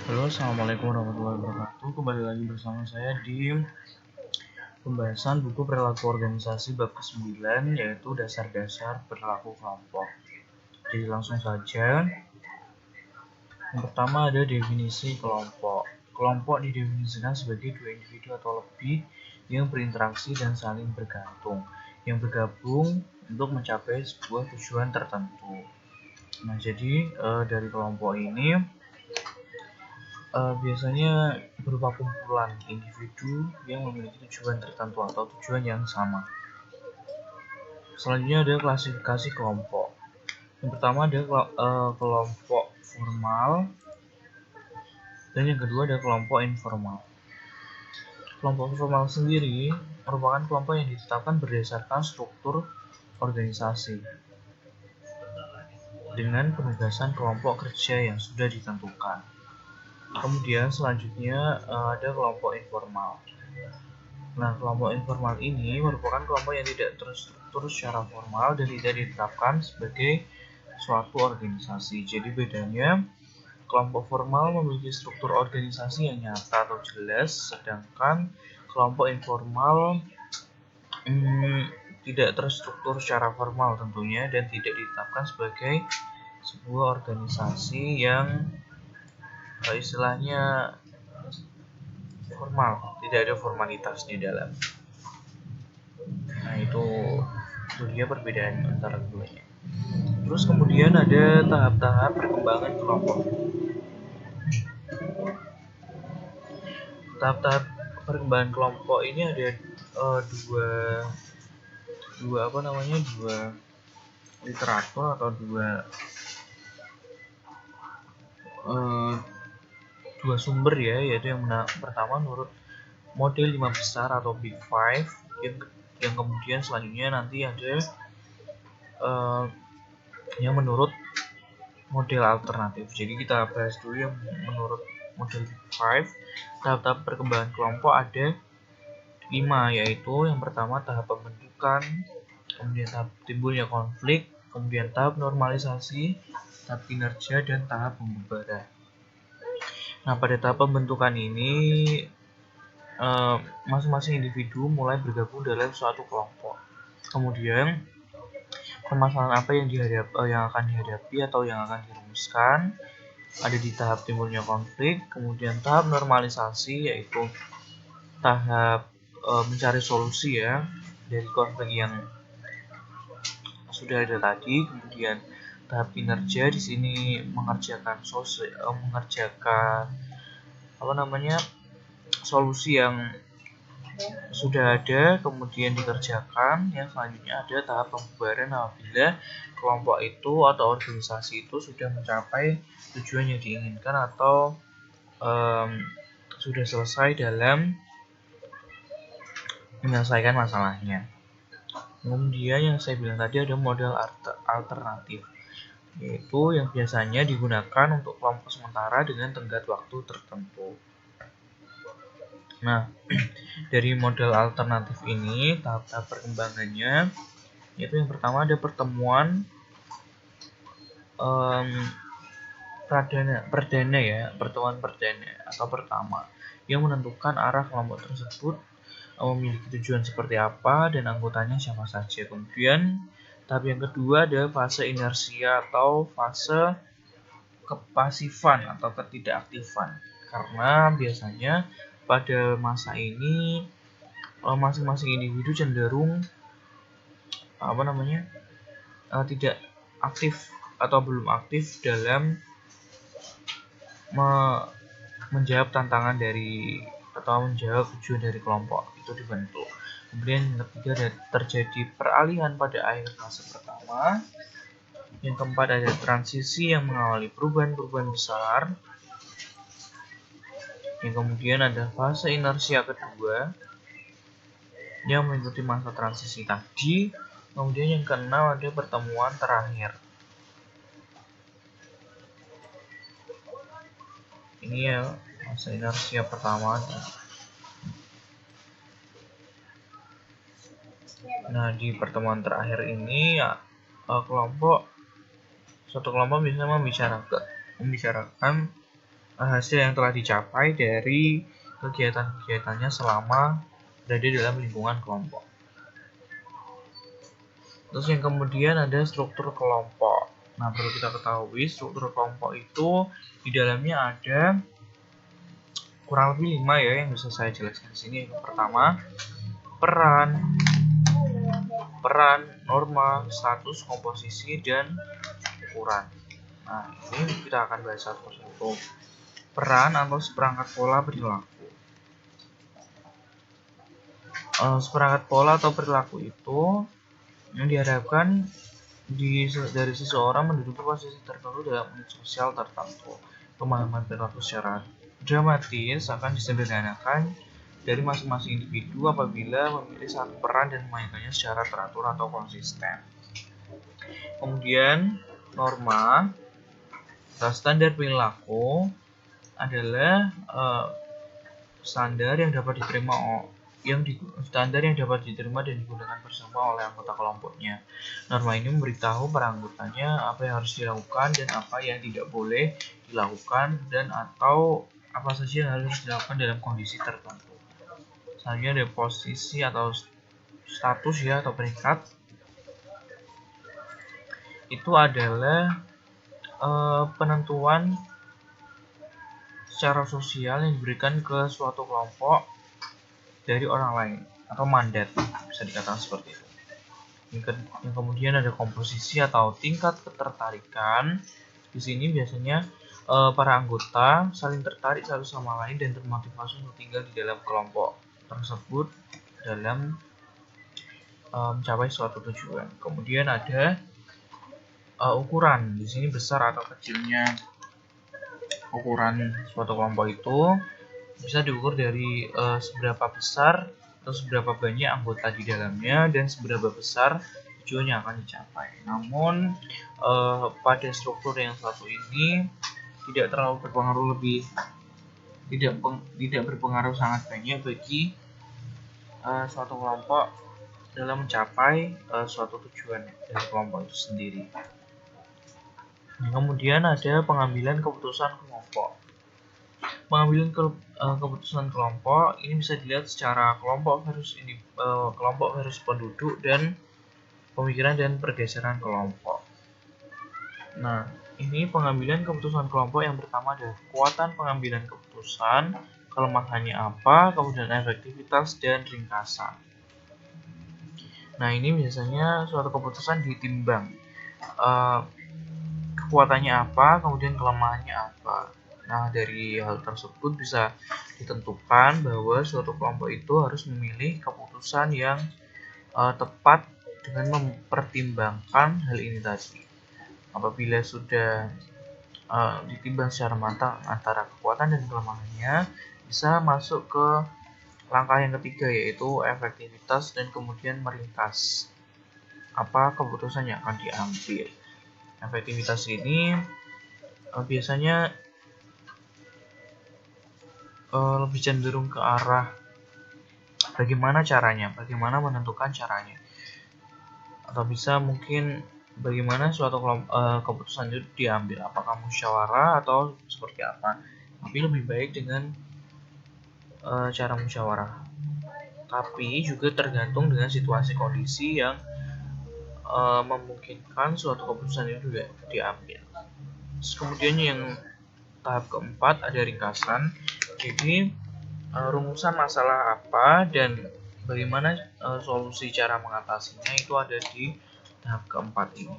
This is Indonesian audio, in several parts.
Halo, assalamualaikum warahmatullahi wabarakatuh. Kembali lagi bersama saya di pembahasan buku perilaku organisasi bab ke-9, yaitu dasar-dasar perilaku kelompok. Jadi langsung saja. Yang pertama ada definisi kelompok. Kelompok didefinisikan sebagai dua individu atau lebih yang berinteraksi dan saling bergantung, yang bergabung untuk mencapai sebuah tujuan tertentu. Nah, jadi dari kelompok ini biasanya berupa kumpulan individu yang memiliki tujuan tertentu atau tujuan yang sama. Selanjutnya ada klasifikasi kelompok. Yang pertama ada kelompok formal, dan yang kedua ada kelompok informal. Kelompok formal sendiri merupakan kelompok yang ditetapkan berdasarkan struktur organisasi dengan penugasan kelompok kerja yang sudah ditentukan. Kemudian selanjutnya ada kelompok informal. Nah, kelompok informal ini merupakan kelompok yang tidak terstruktur secara formal dan tidak ditetapkan sebagai suatu organisasi. Jadi bedanya, kelompok formal memiliki struktur organisasi yang nyata atau jelas, sedangkan kelompok informal tidak terstruktur secara formal tentunya dan tidak ditetapkan sebagai sebuah organisasi yang istilahnya formal, tidak ada formalitasnya dalam. Nah, itu dia perbedaan antara keduanya. Terus kemudian ada tahap-tahap perkembangan kelompok. Tahap-tahap perkembangan kelompok ini ada dua literatur atau dua sumber ya, yaitu yang pertama menurut model 5 besar atau Big Five, yang kemudian selanjutnya nanti ada yang menurut model alternatif. Jadi kita bahas dulu yang menurut model Big Five. Tahap-tahap perkembangan kelompok ada 5, yaitu yang pertama tahap pembentukan, kemudian tahap timbulnya konflik, kemudian tahap normalisasi, tahap kinerja, dan tahap pembubaran. Nah, pada tahap pembentukan ini masing-masing individu mulai bergabung dalam suatu kelompok. Kemudian permasalahan apa yang akan dihadapi atau yang akan dirumuskan ada di tahap timbulnya konflik. Kemudian tahap normalisasi, yaitu tahap mencari solusi ya dari konflik yang sudah ada tadi. Kemudian tahap kinerja, di sini mengerjakan solusi yang sudah ada kemudian dikerjakan. Yang selanjutnya ada tahap pembubaran, apabila kelompok itu atau organisasi itu sudah mencapai tujuan yang diinginkan atau sudah selesai dalam menyelesaikan masalahnya. Kemudian yang saya bilang tadi ada model alternatif, yaitu yang biasanya digunakan untuk kelompok sementara dengan tenggat waktu tertentu. Nah, dari model alternatif ini tahap-tahap perkembangannya, yaitu yang pertama ada pertemuan pertemuan perdana atau pertama yang menentukan arah kelompok tersebut memiliki tujuan seperti apa dan anggotanya siapa saja. Kemudian tahap yang kedua ada fase inersia atau fase kepasifan atau ketidakaktifan, karena biasanya pada masa ini masing-masing individu cenderung tidak aktif atau belum aktif dalam menjawab tantangan dari atau menjawab tujuan dari kelompok itu dibentuk. Kemudian yang ketiga ada terjadi peralihan pada akhir fase pertama. Yang keempat ada transisi yang mengawali perubahan-perubahan besar. Yang kemudian ada fase inersia kedua yang mengikuti masa transisi tadi. Kemudian yang keenam ada pertemuan terakhir. Ini ya masa inersia pertama. Nah, di pertemuan terakhir ini ya suatu kelompok bisa membicarakan hasil yang telah dicapai dari kegiatan-kegiatannya selama berada dalam lingkungan kelompok. Terus yang kemudian ada struktur kelompok. Nah, perlu kita ketahui struktur kelompok itu di dalamnya ada kurang lebih 5 ya yang bisa saya jelaskan di sini. Yang pertama, peran, norma, status, komposisi, dan ukuran. Nah, ini kita akan bahas satu persatu. Peran atau seperangkat pola perilaku. Seperangkat pola atau perilaku itu yang diharapkan dari seseorang menduduki posisi tertentu dalam unit sosial tertentu. Pemahaman perilaku secara dramatis akan disederhanakan dari masing-masing individu apabila memilih satu peran dan memainkannya secara teratur atau konsisten. Kemudian norma atau standar perilaku adalah standar yang dapat diterima dan digunakan bersama oleh anggota kelompoknya. Norma ini memberitahu para anggotanya apa yang harus dilakukan dan apa yang tidak boleh dilakukan dan atau apa saja yang harus dilakukan dalam kondisi tertentu. Selanjutnya ada posisi atau status ya atau peringkat. Itu adalah penentuan secara sosial yang diberikan ke suatu kelompok dari orang lain atau mandat, bisa dikatakan seperti itu. Yang kemudian ada komposisi atau tingkat ketertarikan. Di sini biasanya para anggota saling tertarik satu sama lain dan termotivasi untuk tinggal di dalam kelompok tersebut dalam mencapai suatu tujuan. Kemudian ada ukuran. Di sini besar atau kecilnya ukuran suatu kelompok itu bisa diukur dari seberapa besar atau seberapa banyak anggota di dalamnya dan seberapa besar tujuan yang akan dicapai. Namun pada struktur yang satu ini tidak terlalu berpengaruh tidak berpengaruh sangat banyak bagi suatu kelompok dalam mencapai suatu tujuan dari kelompok itu sendiri. Kemudian ada pengambilan keputusan kelompok. Pengambilan keputusan kelompok ini bisa dilihat secara kelompok versus penduduk dan pemikiran dan pergeseran kelompok. Nah, ini pengambilan keputusan kelompok yang pertama adalah kekuatan pengambilan keputusan, kelemahannya apa, kemudian efektivitas dan ringkasan. Nah, ini biasanya suatu keputusan ditimbang kekuatannya apa, kemudian kelemahannya apa. Nah, dari hal tersebut bisa ditentukan bahwa suatu kelompok itu harus memilih keputusan yang tepat dengan mempertimbangkan hal ini tadi. Apabila sudah ditimbang secara matang antara kekuatan dan kelemahannya, bisa masuk ke langkah yang ketiga, yaitu efektivitas dan kemudian meringkas apa keputusan yang akan diambil. Efektivitas ini biasanya lebih cenderung ke arah bagaimana menentukan caranya, atau bisa mungkin bagaimana suatu keputusan itu diambil, apakah musyawarah atau seperti apa. Tapi lebih baik dengan cara musyawarah. Tapi juga tergantung dengan situasi kondisi yang memungkinkan suatu keputusan itu juga diambil. Terus kemudian yang tahap keempat ada ringkasan. Jadi rumusan masalah apa dan bagaimana solusi cara mengatasinya itu ada di tahap keempat ini.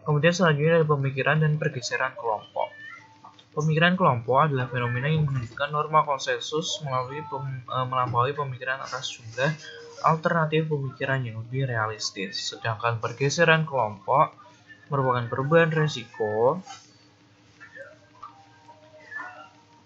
Kemudian selanjutnya ada pemikiran dan pergeseran kelompok. Pemikiran kelompok adalah fenomena yang menunjukkan norma konsensus melampaui pemikiran atas jumlah alternatif pemikiran yang lebih realistis. Sedangkan pergeseran kelompok merupakan perubahan resiko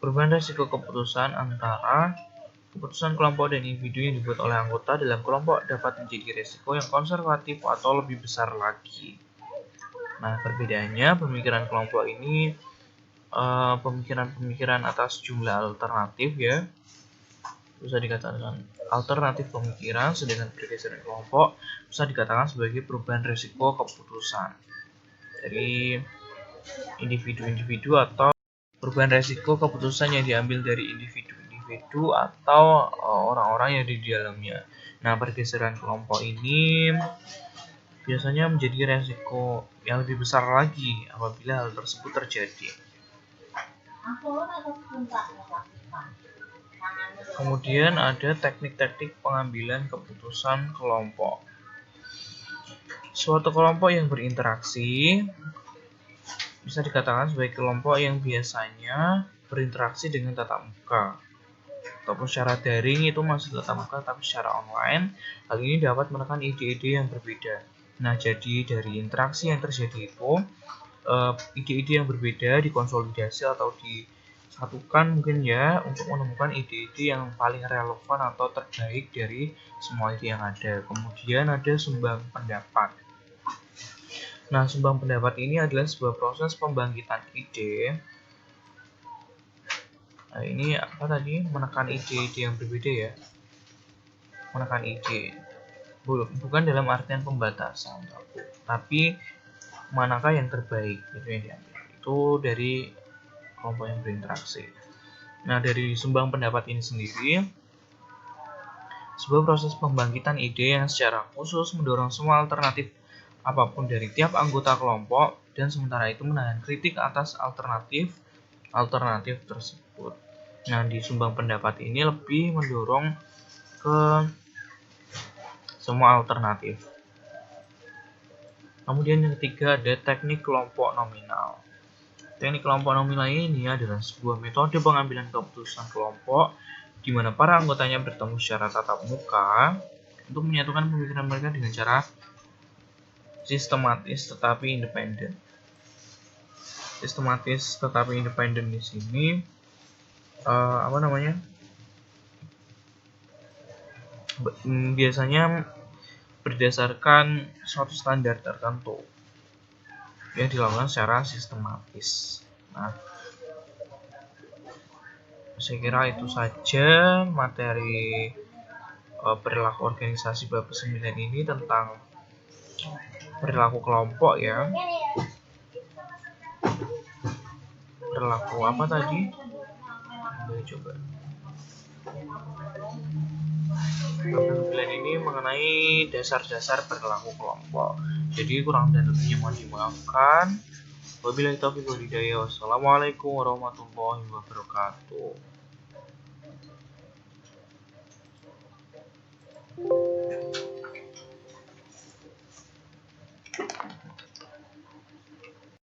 keputusan antara keputusan kelompok dan individu yang dibuat oleh anggota dalam kelompok dapat menjadi resiko yang konservatif atau lebih besar lagi. Nah, perbedaannya pemikiran kelompok ini pemikiran atas jumlah alternatif ya, bisa dikatakan alternatif pemikiran, sedangkan pergeseran kelompok bisa dikatakan sebagai perubahan resiko keputusan dari individu-individu atau perubahan resiko keputusan yang diambil dari individu-individu atau orang-orang yang di dalamnya. Nah, pergeseran kelompok ini biasanya menjadi resiko yang lebih besar lagi apabila hal tersebut terjadi. Kemudian ada teknik-teknik pengambilan keputusan kelompok. Suatu kelompok yang berinteraksi bisa dikatakan sebagai kelompok yang biasanya berinteraksi dengan tatap muka ataupun secara daring itu masih tatap muka tapi secara online. Hal ini dapat menekan ide-ide yang berbeda. Nah, jadi dari interaksi yang terjadi itu ide-ide yang berbeda dikonsolidasi atau disatukan mungkin ya untuk menemukan ide-ide yang paling relevan atau terbaik dari semua ide yang ada. Kemudian ada sumbang pendapat. Nah, sumbang pendapat ini adalah sebuah proses pembangkitan ide. Nah, ini apa tadi? Menekan ide-ide yang berbeda ya. Menekan ide. Bukan dalam artian pembatasan, tapi manakah yang terbaik itu yang diambil. Itu dari kelompok yang berinteraksi. Nah, dari sumbang pendapat ini sendiri sebuah proses pembangkitan ide yang secara khusus mendorong semua alternatif apapun dari tiap anggota kelompok dan sementara itu menahan kritik atas alternatif tersebut. Nah, di sumbang pendapat ini lebih mendorong ke semua alternatif. Kemudian yang ketiga ada teknik kelompok nominal. Teknik kelompok nominal ini adalah sebuah metode pengambilan keputusan kelompok di mana para anggotanya bertemu secara tatap muka untuk menyatukan pemikiran mereka dengan cara sistematis tetapi independen. Sistematis tetapi independen di sini biasanya berdasarkan suatu standar tertentu yang dilakukan secara sistematis. Nah, saya kira itu saja materi perilaku organisasi bab 9 ini tentang perilaku kelompok ya. Perilaku apa tadi? Coba. Bab 9 ini mengenai dasar-dasar perilaku kelompok. Jadi kurang dan lebihnya mohon dimaafkan. Wabillahi taufiq wal hidayah. Wassalamualaikum warahmatullahi wabarakatuh.